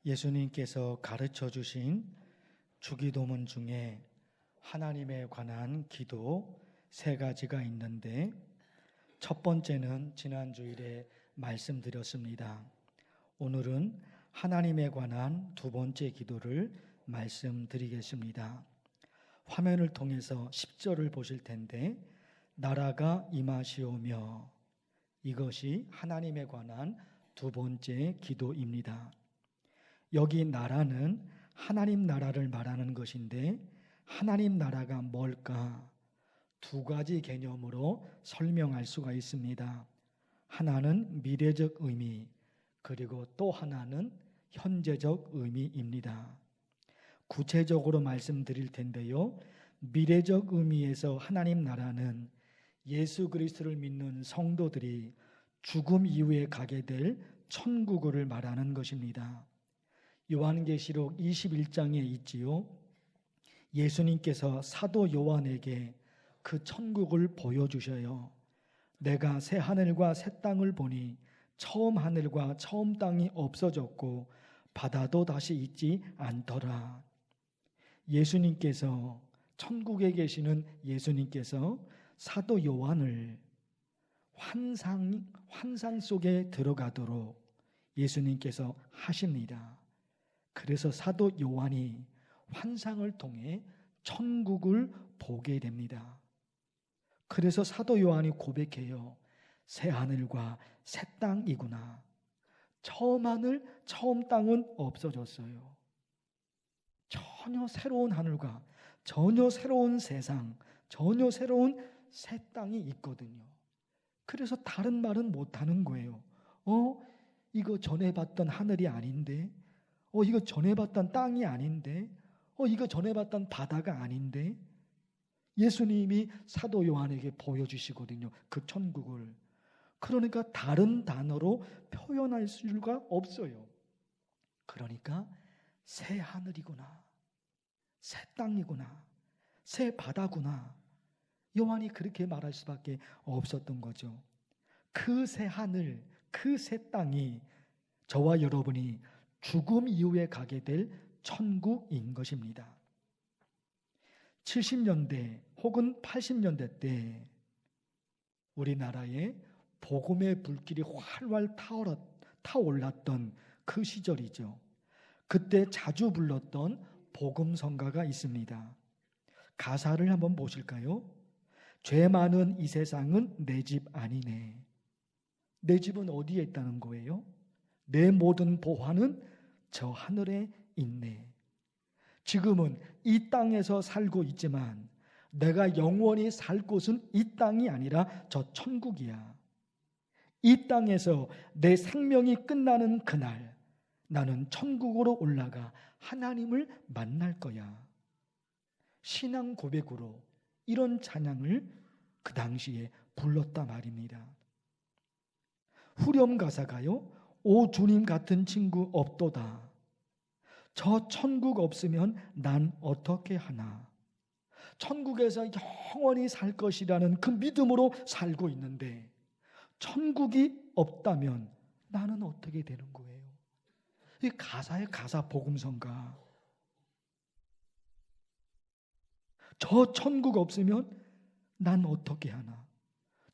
예수님께서 가르쳐 주신 주기도문 중에 하나님에 관한 기도 3가지가 있는데, 첫 번째는 지난 주일에 말씀드렸습니다. 오늘은 하나님에 관한 2번째 기도를 말씀드리겠습니다. 화면을 통해서 10절을 보실 텐데, 나라가 임하시오며, 이것이 하나님에 관한 2번째 기도입니다. 여기 나라는 하나님 나라를 말하는 것인데, 하나님 나라가 뭘까? 2가지 개념으로 설명할 수가 있습니다. 하나는 미래적 의미, 그리고 또 하나는 현재적 의미입니다. 구체적으로 말씀드릴 텐데요. 미래적 의미에서 하나님 나라는 예수 그리스도를 믿는 성도들이 죽음 이후에 가게 될 천국을 말하는 것입니다. 요한계시록 21장에 있지요. 예수님께서 사도 요한에게 그 천국을 보여주셔요. 내가 새 하늘과 새 땅을 보니 처음 하늘과 처음 땅이 없어졌고 바다도 다시 있지 않더라. 예수님께서, 천국에 계시는 예수님께서 사도 요한을 환상 속에 들어가도록 예수님께서 하십니다. 그래서 사도 요한이 환상을 통해 천국을 보게 됩니다. 그래서 사도 요한이 고백해요. 새 하늘과 새 땅이구나. 처음 하늘, 처음 땅은 없어졌어요. 전혀 새로운 하늘과 전혀 새로운 세상, 전혀 새로운 새 땅이 있거든요. 그래서 다른 말은 못하는 거예요. 이거 전에 봤던 하늘이 아닌데, 이거 전에 봤던 땅이 아닌데, 이거 전에 봤던 바다가 아닌데. 예수님이 사도 요한에게 보여주시거든요. 그 천국을. 그러니까 다른 단어로 표현할 수가 없어요. 그러니까 새 하늘이구나, 새 땅이구나, 새 바다구나. 요한이 그렇게 말할 수밖에 없었던 거죠. 그 새 하늘, 그 새 땅이 저와 여러분이 죽음 이후에 가게 될 천국인 것입니다. 70년대 혹은 80년대 때 우리나라에 복음의 불길이 활활 타올랐던 그 시절이죠. 그때 자주 불렀던 복음성가가 있습니다. 가사를 한번 보실까요? 죄 많은 이 세상은 내 집 아니네. 내 집은 어디에 있다는 거예요? 내 모든 보화는 저 하늘에 있네. 지금은 이 땅에서 살고 있지만 내가 영원히 살 곳은 이 땅이 아니라 저 천국이야. 이 땅에서 내 생명이 끝나는 그날 나는 천국으로 올라가 하나님을 만날 거야. 신앙 고백으로 이런 찬양을 그 당시에 불렀다 말입니다. 후렴 가사가요. 오 주님 같은 친구 없도다. 저 천국 없으면 난 어떻게 하나. 천국에서 영원히 살 것이라는 그 믿음으로 살고 있는데 천국이 없다면 나는 어떻게 되는 거예요? 이 가사의 가사 복음성가. 저 천국 없으면 난 어떻게 하나.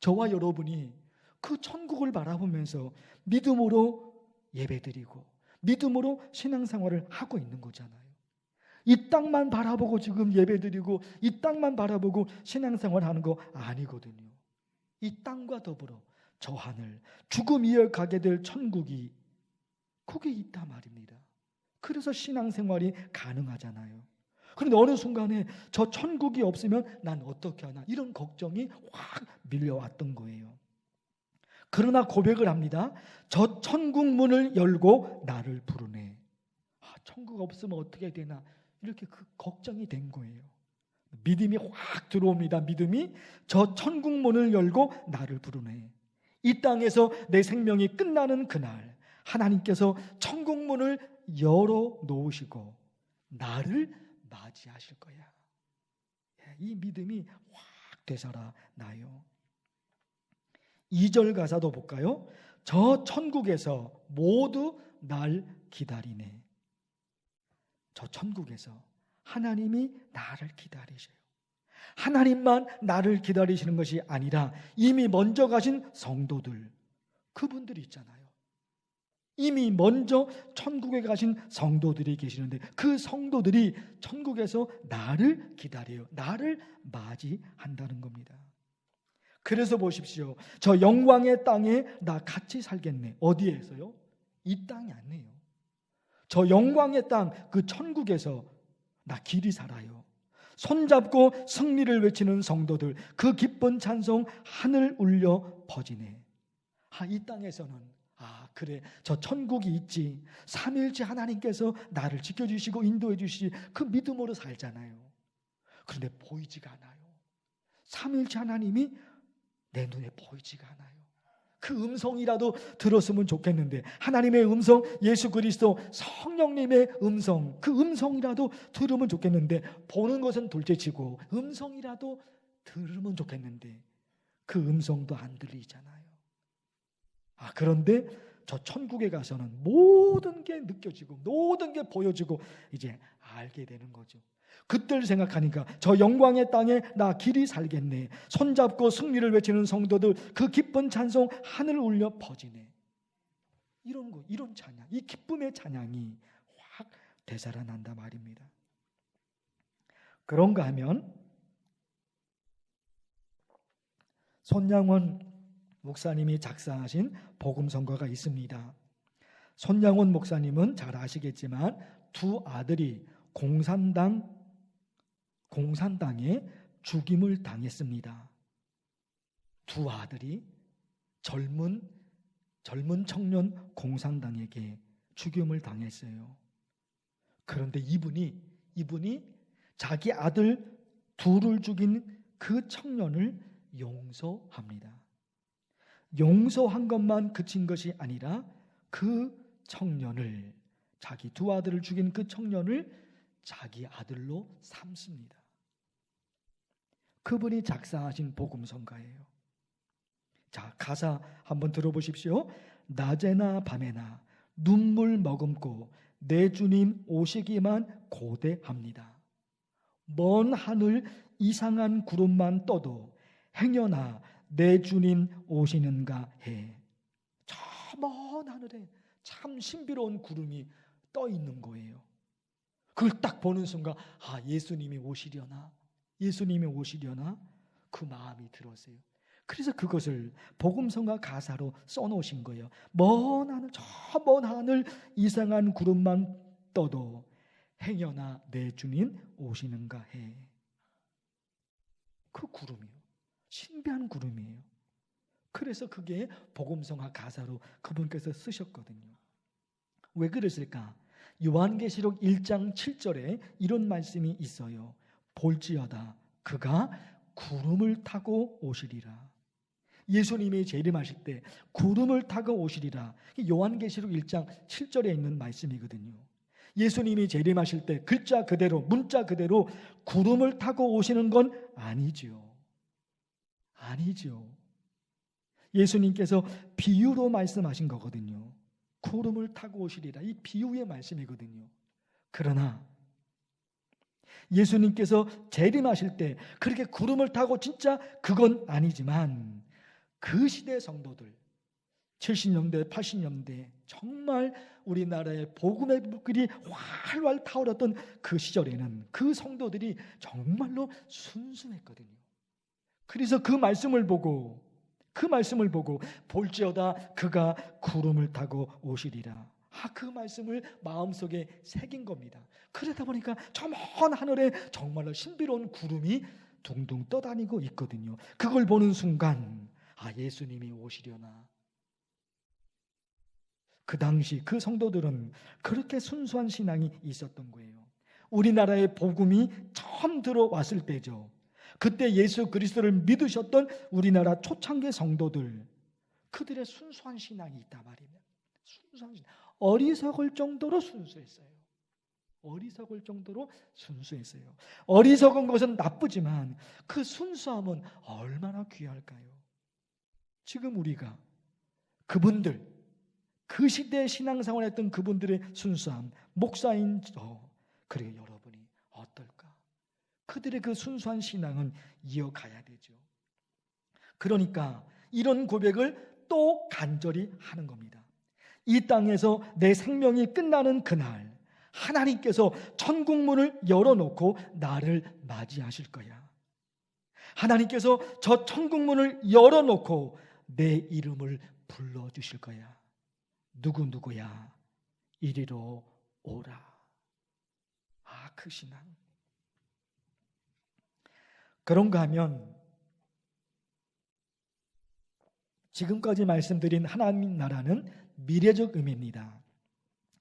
저와 여러분이 그 천국을 바라보면서 믿음으로 예배드리고 믿음으로 신앙생활을 하고 있는 거잖아요. 이 땅만 바라보고 지금 예배드리고 이 땅만 바라보고 신앙생활하는 거 아니거든요. 이 땅과 더불어 저 하늘, 죽음 이어 가게 될 천국이 거기 있단 말입니다. 그래서 신앙생활이 가능하잖아요. 그런데 어느 순간에 저 천국이 없으면 난 어떻게 하나, 이런 걱정이 확 밀려왔던 거예요. 그러나 고백을 합니다. 저 천국 문을 열고 나를 부르네. 천국 없으면 어떻게 되나, 이렇게 그 걱정이 된 거예요. 믿음이 확 들어옵니다. 믿음이 저 천국 문을 열고 나를 부르네. 이 땅에서 내 생명이 끝나는 그날 하나님께서 천국 문을 열어 놓으시고 나를 맞이하실 거야. 이 믿음이 확 되살아나요. 2절 가사도 볼까요? 저 천국에서 모두 날 기다리네. 저 천국에서 하나님이 나를 기다리셔요. 하나님만 나를 기다리시는 것이 아니라 이미 먼저 가신 성도들, 그분들이 있잖아요. 이미 먼저 천국에 가신 성도들이 계시는데 그 성도들이 천국에서 나를 기다려요. 나를 맞이한다는 겁니다. 그래서 보십시오. 저 영광의 땅에 나 같이 살겠네. 어디에서요? 이 땅이 아니에요. 저 영광의 땅, 그 천국에서 나 길이 살아요. 손잡고 승리를 외치는 성도들, 그 기쁜 찬송 하늘 울려 퍼지네. 이 땅에서는 그래, 저 천국이 있지. 삼위일체 하나님께서 나를 지켜주시고 인도해 주시지. 그 믿음으로 살잖아요. 그런데 보이지가 않아요. 삼위일체 하나님이 내 눈에 보이지가 않아요. 그 음성이라도 들었으면 좋겠는데, 하나님의 음성, 예수 그리스도 성령님의 음성, 그 음성이라도 들으면 좋겠는데, 보는 것은 둘째치고 음성이라도 들으면 좋겠는데 그 음성도 안 들리잖아요. 그런데 저 천국에 가서는 모든 게 느껴지고 모든 게 보여지고 이제 알게 되는 거죠. 그때를 생각하니까 저 영광의 땅에 나 길이 살겠네. 손잡고 승리를 외치는 성도들, 그 기쁜 찬송 하늘 울려 퍼지네. 이런 거, 이런 찬양, 이 기쁨의 찬양이 확 되살아난다 말입니다. 그런가 하면 손양원 목사님이 작사하신 복음성가가 있습니다. 손양원 목사님은 잘 아시겠지만 두 아들이 공산당에 죽임을 당했습니다. 두 아들이 젊은 청년 공산당에게 죽임을 당했어요. 그런데 이분이 자기 아들 둘을 죽인 그 청년을 용서합니다. 용서한 것만 그친 것이 아니라 그 청년을, 자기 두 아들을 죽인 그 청년을 자기 아들로 삼습니다. 그분이 작사하신 복음성가예요. 자, 가사 한번 들어보십시오. 낮에나 밤에나 눈물 머금고 내 주님 오시기만 고대합니다. 먼 하늘 이상한 구름만 떠도 행여나 내 주님 오시는가 해. 저 먼 하늘에 참 신비로운 구름이 떠 있는 거예요. 그걸 딱 보는 순간 예수님이 오시려나 그 마음이 들었어요. 그래서 그것을 복음성가 가사로 써놓으신 거예요. 먼 하늘 이상한 구름만 떠도 행여나 내 주님 오시는가 해. 그 구름이요, 신비한 구름이에요. 그래서 그게 복음성가 가사로 그분께서 쓰셨거든요. 왜 그랬을까? 요한계시록 1장 7절에 이런 말씀이 있어요. 볼지어다 그가 구름을 타고 오시리라. 예수님이 재림하실 때 구름을 타고 오시리라. 요한계시록 1장 7절에 있는 말씀이거든요. 예수님이 재림하실 때 글자 그대로, 문자 그대로 구름을 타고 오시는 건 아니죠. 예수님께서 비유로 말씀하신 거거든요. 구름을 타고 오시리라. 이 비유의 말씀이거든요. 그러나 예수님께서 재림하실 때 그렇게 구름을 타고 진짜 그건 아니지만 그 시대 성도들 70년대 80년대 정말 우리나라의 복음의 불길이 활활 타오르던 그 시절에는 그 성도들이 정말로 순수했거든요. 그래서 그 말씀을 보고 볼지어다 그가 구름을 타고 오시리라. 그 말씀을 마음속에 새긴 겁니다. 그러다 보니까 저 먼 하늘에 정말로 신비로운 구름이 둥둥 떠다니고 있거든요. 그걸 보는 순간 예수님이 오시려나. 그 당시 그 성도들은 그렇게 순수한 신앙이 있었던 거예요. 우리나라에 복음이 처음 들어왔을 때죠. 그때 예수 그리스도를 믿으셨던 우리나라 초창기 성도들, 그들의 순수한 신앙이 있단 말이에요. 순수한 신앙. 어리석을 정도로 순수했어요. 어리석은 것은 나쁘지만 그 순수함은 얼마나 귀할까요? 지금 우리가 그 시대에 신앙생활했던 그분들의 순수함, 목사인 저, 그리고 여러분이 어떨까? 그들의 그 순수한 신앙은 이어가야 되죠. 그러니까 이런 고백을 또 간절히 하는 겁니다. 이 땅에서 내 생명이 끝나는 그날 하나님께서 천국 문을 열어놓고 나를 맞이하실 거야. 하나님께서 저 천국 문을 열어놓고 내 이름을 불러주실 거야. 누구야? 이리로 오라. 그 신앙. 그런가 하면 지금까지 말씀드린 하나님 나라는 미래적 의미입니다.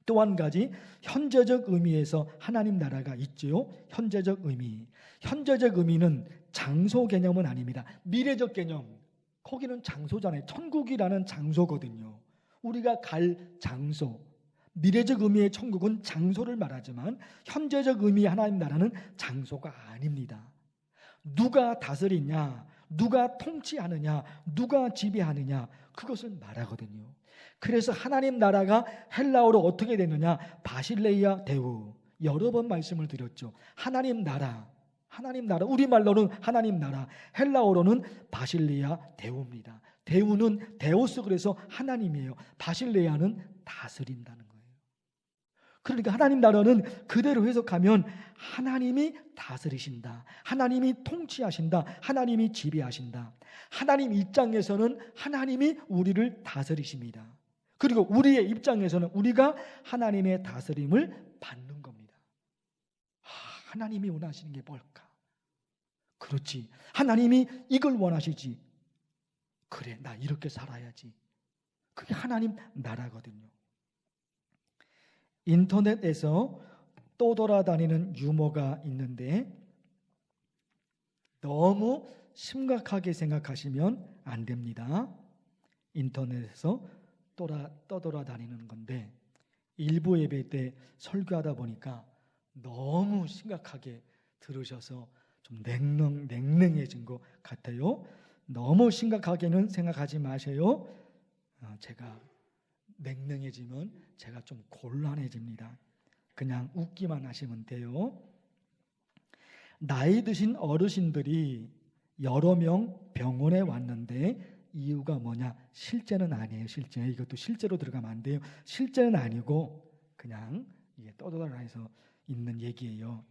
또 한 가지 현재적 의미에서 하나님 나라가 있죠. 현재적 의미. 현재적 의미는 장소 개념은 아닙니다. 미래적 개념. 거기는 장소잖아요. 천국이라는 장소거든요. 우리가 갈 장소. 미래적 의미의 천국은 장소를 말하지만 현재적 의미의 하나님 나라는 장소가 아닙니다. 누가 다스리냐, 누가 통치하느냐, 누가 지배하느냐, 그것을 말하거든요. 그래서 하나님 나라가 헬라어로 어떻게 되느냐, 바실레이아 데우. 여러 번 말씀을 드렸죠. 하나님 나라, 우리말로는 하나님 나라, 헬라어로는 바실레이아 데우입니다. 데우는 데오스, 그래서 하나님이에요. 바실레이아는 다스린다는 거예요. 그러니까 하나님 나라는 그대로 해석하면 하나님이 다스리신다, 하나님이 통치하신다, 하나님이 지배하신다. 하나님 입장에서는 하나님이 우리를 다스리십니다. 그리고 우리의 입장에서는 우리가 하나님의 다스림을 받는 겁니다. 하나님이 원하시는 게 뭘까? 그렇지, 하나님이 이걸 원하시지. 그래, 나 이렇게 살아야지. 그게 하나님 나라거든요. 인터넷에서 떠돌아다니는 유머가 있는데 너무 심각하게 생각하시면 안 됩니다. 인터넷에서 떠돌아다니는 건데 일부 예배 때 설교하다 보니까 너무 심각하게 들으셔서 좀 냉랭해진 것 같아요. 너무 심각하게는 생각하지 마세요. 제가 냉랭해지면 제가 좀 곤란해집니다. 그냥 웃기만 하시면 돼요. 나이 드신 어르신들이 여러 명 병원에 왔는데 이유가 뭐냐? 실제는 아니에요. 이것도 실제로 들어가면 안 돼요. 실제는 아니고 그냥 이게 떠돌아다니면서 있는 얘기예요.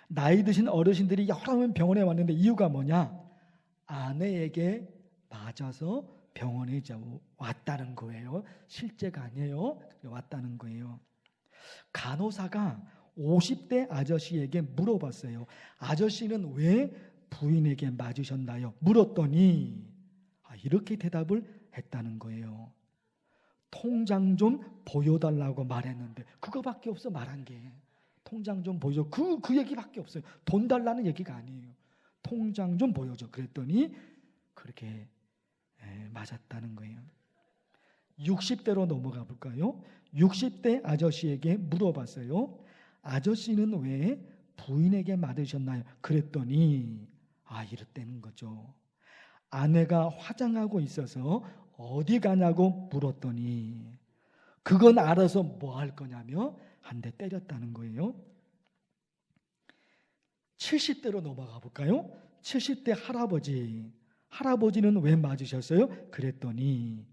나이 드신 어르신들이 여러 명 병원에 왔는데 이유가 뭐냐? 아내에게 맞아서 병원에 왔다는 거예요. 실제가 아니에요. 왔다는 거예요. 간호사가 50대 아저씨에게 물어봤어요. 아저씨는 왜 부인에게 맞으셨나요? 물었더니 이렇게 대답을 했다는 거예요. 통장 좀 보여달라고 말했는데 그거밖에 없어. 말한 게 통장 좀 보여줘. 그 얘기밖에 없어요. 돈 달라는 얘기가 아니에요. 통장 좀 보여줘. 그랬더니 그렇게 맞았다는 거예요. 60대로 넘어가 볼까요? 60대 아저씨에게 물어봤어요. 아저씨는 왜 부인에게 맞으셨나요? 그랬더니 이랬다는 거죠. 아내가 화장하고 있어서 어디 가냐고 물었더니 그건 알아서 뭐 할 거냐며 한 대 때렸다는 거예요. 70대로 넘어가 볼까요? 70대 할아버지는 왜 맞으셨어요? 그랬더니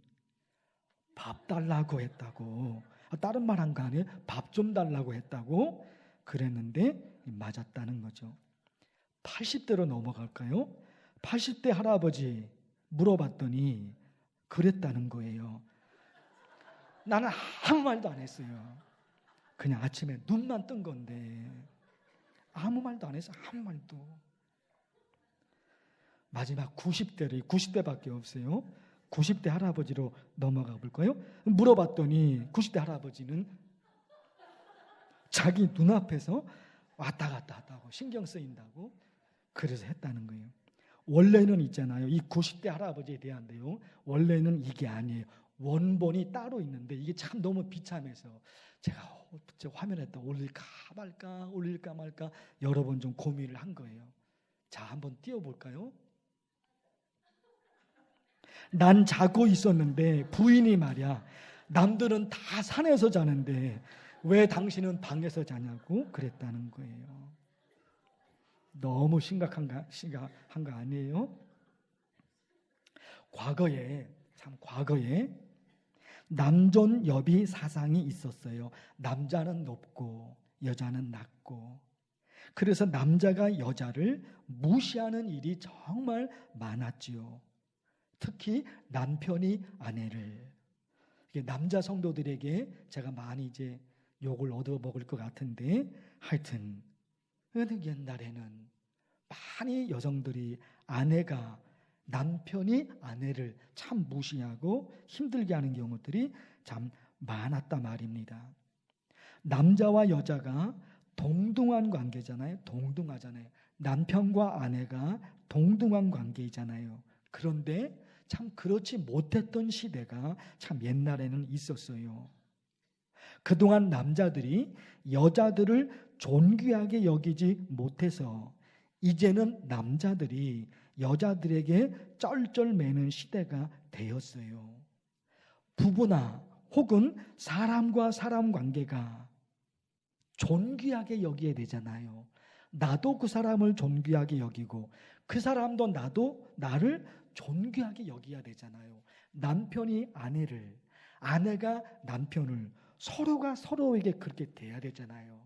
밥 달라고 했다고. 다른 말 한 거 아니에요? 밥 좀 달라고 했다고 그랬는데 맞았다는 거죠. 80대로 넘어갈까요? 80대 할아버지 물어봤더니 그랬다는 거예요. 나는 아무 말도 안 했어요. 그냥 아침에 눈만 뜬 건데 아무 말도 안 했어. 아무 말도. 마지막 90대밖에 없어요. 90대 할아버지로 넘어가 볼까요? 물어봤더니 90대 할아버지는 자기 눈앞에서 왔다 갔다 하다고 신경 쓰인다고 그래서 했다는 거예요. 원래는 있잖아요. 이 90대 할아버지에 대한데요. 원래는 이게 아니에요. 원본이 따로 있는데 이게 참 너무 비참해서 제가 화면에다 올릴까 말까 여러 번 좀 고민을 한 거예요. 자, 한번 띄워볼까요? 난 자고 있었는데 부인이 말이야, 남들은 다 산에서 자는데 왜 당신은 방에서 자냐고 그랬다는 거예요. 너무 심각한 거 아니에요? 과거에 남존여비 사상이 있었어요. 남자는 높고 여자는 낮고, 그래서 남자가 여자를 무시하는 일이 정말 많았지요. 특히 남편이 아내를. 남자 성도들에게 제가 많이 이제 욕을 얻어먹을 것 같은데, 하여튼 옛날에는 많이 여성들이 남편이 아내를 참 무시하고 힘들게 하는 경우들이 참 많았단 말입니다. 남자와 여자가 동등한 관계잖아요. 동등하잖아요. 남편과 아내가 동등한 관계이잖아요. 그런데 참 그렇지 못했던 시대가 참 옛날에는 있었어요. 그동안 남자들이 여자들을 존귀하게 여기지 못해서 이제는 남자들이 여자들에게 쩔쩔매는 시대가 되었어요. 부부나 혹은 사람과 사람 관계가 존귀하게 여겨야 되잖아요. 나도 그 사람을 존귀하게 여기고 그 사람도 나를 존귀하게 여겨야 되잖아요. 남편이 아내를, 아내가 남편을, 서로가 서로에게 그렇게 돼야 되잖아요.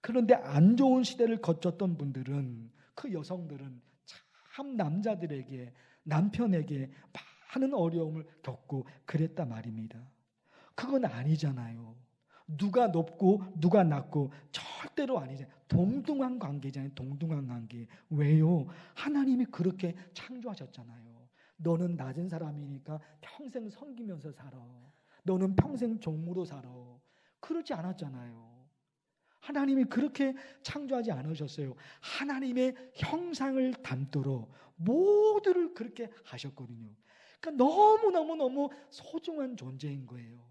그런데 안 좋은 시대를 거쳤던 분들은, 그 여성들은 참 남자들에게, 남편에게 많은 어려움을 겪고 그랬단 말입니다. 그건 아니잖아요. 누가 높고 누가 낮고 절대로 아니잖아요. 동등한 관계잖아요. 동등한 관계. 왜요? 하나님이 그렇게 창조하셨잖아요. 너는 낮은 사람이니까 평생 섬기면서 살아. 너는 평생 종으로 살아. 그러지 않았잖아요. 하나님이 그렇게 창조하지 않으셨어요. 하나님의 형상을 담도록 모두를 그렇게 하셨거든요. 그러니까 너무너무 소중한 존재인 거예요.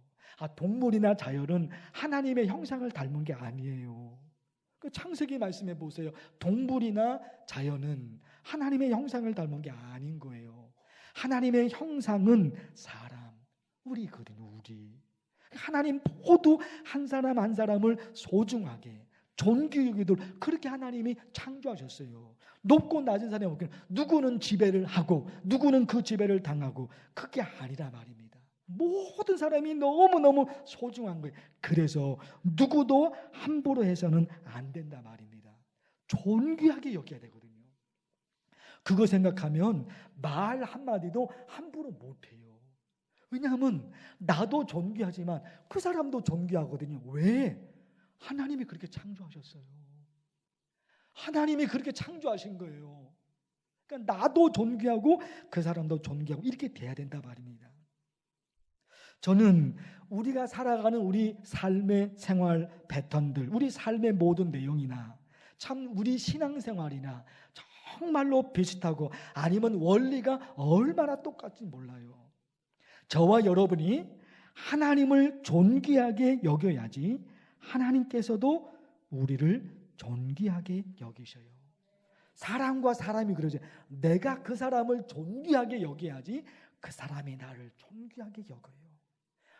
동물이나 자연은 하나님의 형상을 닮은 게 아니에요. 창세기 말씀해 보세요. 동물이나 자연은 하나님의 형상을 닮은 게 아닌 거예요. 하나님의 형상은 사람, 우리거든요. 우리. 하나님 모두 한 사람 한 사람을 소중하게 존귀 여기도록 그렇게 하나님이 창조하셨어요. 높고 낮은 사람이 없기는, 누구는 지배를 하고 누구는 그 지배를 당하고, 그게 아니라 말입니다. 모든 사람이 너무너무 소중한 거예요. 그래서 누구도 함부로 해서는 안 된다 말입니다. 존귀하게 여겨야 되거든요. 그거 생각하면 말 한마디도 함부로 못해요. 왜냐하면 나도 존귀하지만 그 사람도 존귀하거든요. 왜? 하나님이 그렇게 창조하셨어요. 하나님이 그렇게 창조하신 거예요. 그러니까 나도 존귀하고 그 사람도 존귀하고 이렇게 돼야 된다 말입니다. 저는 우리가 살아가는 우리 삶의 생활 패턴들, 우리 삶의 모든 내용이나 참 우리 신앙생활이나 정말로 비슷하고, 아니면 원리가 얼마나 똑같지 몰라요. 저와 여러분이 하나님을 존귀하게 여겨야지 하나님께서도 우리를 존귀하게 여기셔요. 사람과 사람이 그러죠. 내가 그 사람을 존귀하게 여겨야지 그 사람이 나를 존귀하게 여겨요.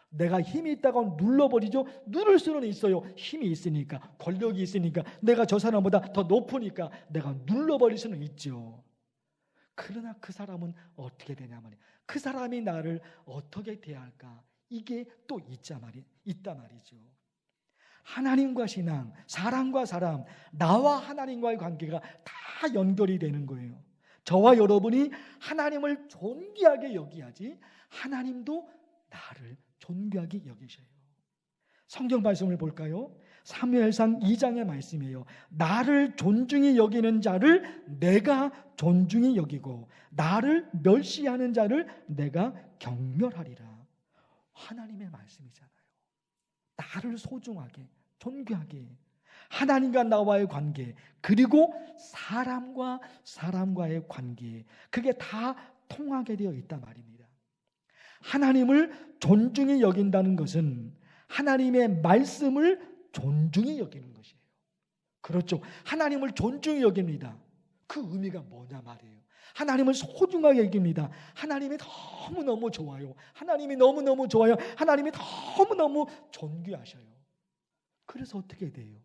내가 힘이 있다고 눌러버리죠. 누를 수는 있어요. 힘이 있으니까, 권력이 있으니까, 내가 저 사람보다 더 높으니까 내가 눌러버릴 수는 있죠. 그러나 그 사람은 어떻게 되냐 말이에요. 그 사람이 나를 어떻게 대할까, 이게 또 있단 말이죠. 하나님과 신앙, 사람과 사람, 나와 하나님과의 관계가 다 연결이 되는 거예요. 저와 여러분이 하나님을 존귀하게 여기야지 하나님도 나를 존귀하게 여기셔요. 성경 말씀을 볼까요? 사무엘상 2장의 말씀이에요. 나를 존중히 여기는 자를 내가 존중히 여기고 나를 멸시하는 자를 내가 경멸하리라. 하나님의 말씀이잖아요. 나를 소중하게, 존귀하게, 하나님과 나와의 관계, 그리고 사람과 사람과의 관계, 그게 다 통하게 되어 있단 말입니다. 하나님을 존중히 여긴다는 것은 하나님의 말씀을 존중히 여기는 것이에요. 그렇죠. 하나님을 존중히 여깁니다. 그 의미가 뭐냐 말이에요. 하나님을 소중하게 여깁니다. 하나님이 너무너무 좋아요. 하나님이 너무너무 좋아요. 하나님이 너무너무 존귀하셔요. 그래서 어떻게 돼요?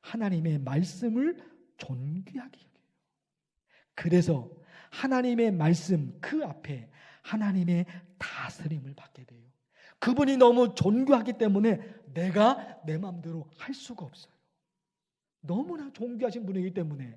하나님의 말씀을 존귀하게 여겨요. 그래서 하나님의 말씀 그 앞에 하나님의 다스림을 받게 돼요. 그분이 너무 존귀하기 때문에 내가 내 마음대로 할 수가 없어요. 너무나 존귀하신 분이기 때문에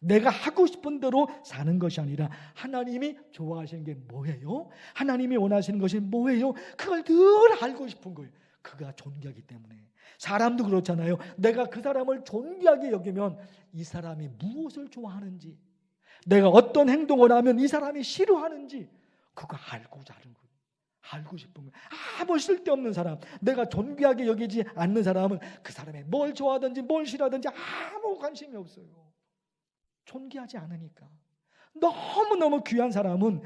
내가 하고 싶은 대로 사는 것이 아니라 하나님이 좋아하시는 게 뭐예요? 하나님이 원하시는 것이 뭐예요? 그걸 늘 알고 싶은 거예요. 그가 존귀하기 때문에. 사람도 그렇잖아요. 내가 그 사람을 존귀하게 여기면 이 사람이 무엇을 좋아하는지, 내가 어떤 행동을 하면 이 사람이 싫어하는지 그거 알고자 하는 거예요. 알고 싶은 거예요. 아무 쓸데없는 사람, 내가 존귀하게 여기지 않는 사람은 그 사람이 뭘 좋아하든지 뭘 싫어하든지 아무 관심이 없어요. 존귀하지 않으니까. 너무너무 귀한 사람은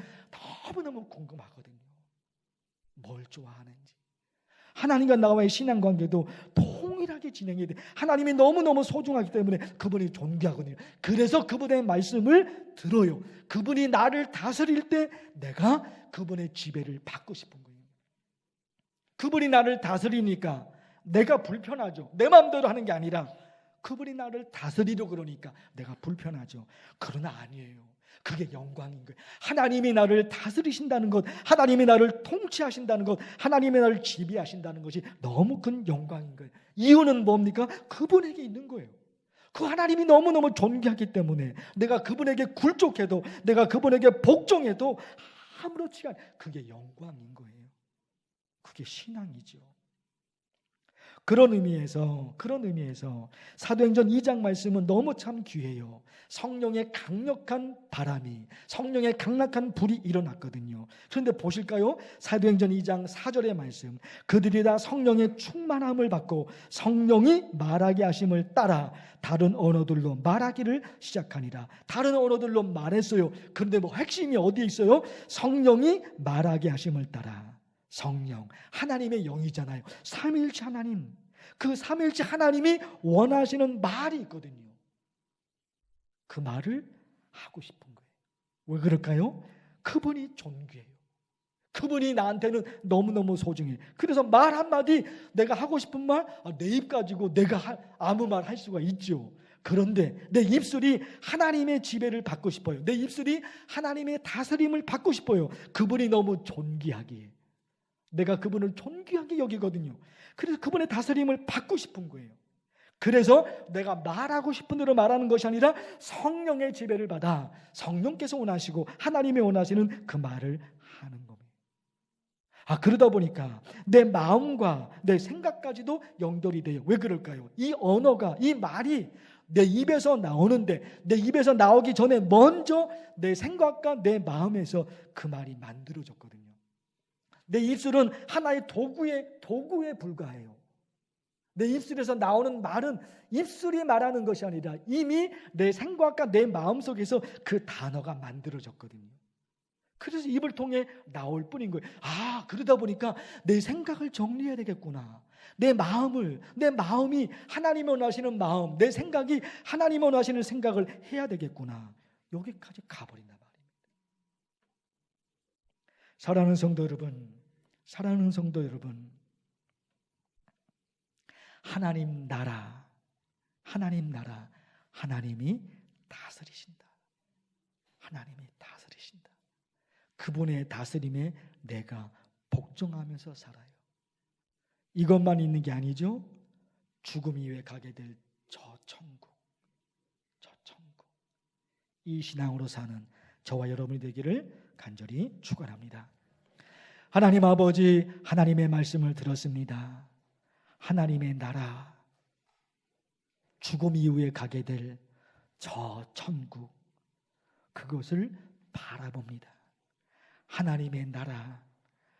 너무너무 궁금하거든요. 뭘 좋아하는지. 하나님과 나와의 신앙관계도 동일하게 진행해야 돼. 하나님이 너무너무 소중하기 때문에 그분이 존귀하거든요. 그래서 그분의 말씀을 들어요. 그분이 나를 다스릴 때 내가 그분의 지배를 받고 싶은 거예요. 그분이 나를 다스리니까 내가 불편하죠. 내 마음대로 하는 게 아니라 그분이 나를 다스리려 그러니까 내가 불편하죠. 그러나 아니에요. 그게 영광인 거예요. 하나님이 나를 다스리신다는 것, 하나님이 나를 통치하신다는 것, 하나님이 나를 지배하신다는 것이 너무 큰 영광인 거예요. 이유는 뭡니까? 그분에게 있는 거예요. 그 하나님이 너무너무 존귀하기 때문에 내가 그분에게 굴족해도, 내가 그분에게 복종해도 아무렇지가 않아요. 그게 영광인 거예요. 그게 신앙이죠. 그런 의미에서 사도행전 2장 말씀은 너무 참 귀해요. 성령의 강력한 바람이, 성령의 강력한 불이 일어났거든요. 그런데 보실까요? 사도행전 2장 4절의 말씀, 그들이 다 성령의 충만함을 받고 성령이 말하게 하심을 따라 다른 언어들로 말하기를 시작하니라. 다른 언어들로 말했어요. 그런데 뭐 핵심이 어디에 있어요? 성령이 말하게 하심을 따라. 성령, 하나님의 영이잖아요. 삼위일체 하나님, 그 삼위일체 하나님이 원하시는 말이 있거든요. 그 말을 하고 싶은 거예요. 왜 그럴까요? 그분이 존귀해요. 그분이 나한테는 너무너무 소중해요. 그래서 말 한마디, 내가 하고 싶은 말, 내 입 가지고 내가 아무 말 할 수가 있죠. 그런데 내 입술이 하나님의 지배를 받고 싶어요. 내 입술이 하나님의 다스림을 받고 싶어요. 그분이 너무 존귀하기에 내가 그분을 존귀하게 여기거든요. 그래서 그분의 다스림을 받고 싶은 거예요. 그래서 내가 말하고 싶은 대로 말하는 것이 아니라 성령의 지배를 받아 성령께서 원하시고 하나님이 원하시는 그 말을 하는 겁니다. 그러다 보니까 내 마음과 내 생각까지도 연결이 돼요. 왜 그럴까요? 이 언어가, 이 말이 내 입에서 나오는데 내 입에서 나오기 전에 먼저 내 생각과 내 마음에서 그 말이 만들어졌거든요. 내 입술은 하나의 도구에 불과해요. 내 입술에서 나오는 말은 입술이 말하는 것이 아니라 이미 내 생각과 내 마음속에서 그 단어가 만들어졌거든요. 그래서 입을 통해 나올 뿐인 거예요. 그러다 보니까 내 생각을 정리해야 되겠구나. 내 마음이 하나님이 원하시는 마음, 내 생각이 하나님이 원하시는 생각을 해야 되겠구나. 여기까지 가버린단 말입니다. 사랑하는 성도 여러분, 하나님 나라, 하나님이 다스리신다. 하나님이 다스리신다. 그분의 다스림에 내가 복종하면서 살아요. 이것만 있는 게 아니죠. 죽음 이후에 가게 될 저 천국. 이 신앙으로 사는 저와 여러분이 되기를 간절히 축원합니다. 하나님 아버지, 하나님의 말씀을 들었습니다. 하나님의 나라, 죽음 이후에 가게 될 저 천국, 그것을 바라봅니다. 하나님의 나라,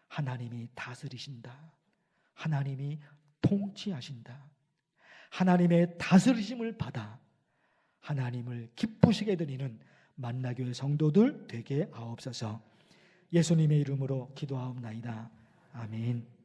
하나님이 다스리신다. 하나님이 통치하신다. 하나님의 다스리심을 받아 하나님을 기쁘시게 드리는 만나교회 성도들 되게 하옵소서. 예수님의 이름으로 기도하옵나이다. 아멘.